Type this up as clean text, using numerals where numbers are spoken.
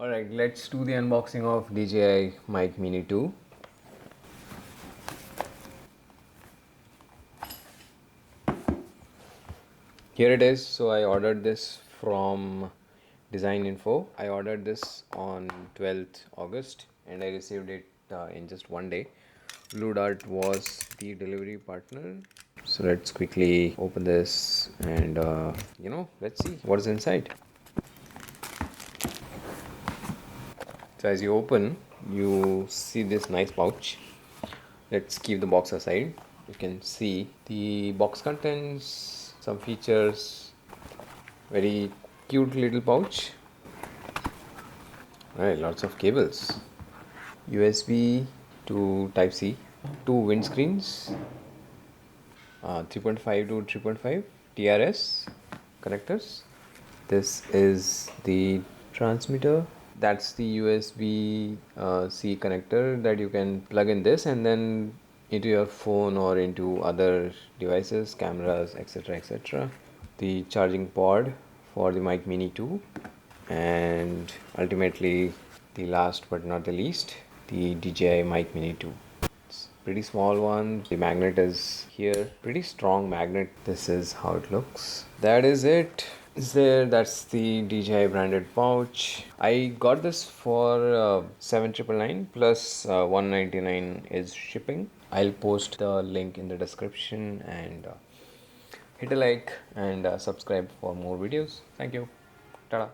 Alright, let's do the unboxing of DJI Mic Mini 2. Here it is. So I ordered this from Design Info. I ordered this on 12th August and I received it in just one day. Blue Dart was the delivery partner. So let's quickly open this and let's see what is inside. So as you open, you see this nice pouch. Let's keep the box aside. You can see the box contains some features. Very cute little pouch. Alright, lots of cables. USB to Type-C. Two windscreens. 3.5 to 3.5 TRS connectors. This is the transmitter. That's the USB C connector that you can plug in this and then into your phone or into other devices, cameras, etc, etc. The charging pod for the Mic Mini 2, and ultimately the last but not the least, the DJI Mic Mini 2. It's pretty small one. The magnet is here, pretty strong magnet. This is how it looks. That is it. That's the DJI branded pouch. I got this for 7,999 plus 199 is shipping. I'll post the link in the description and hit a like and subscribe for more videos. Thank you. Ta-da.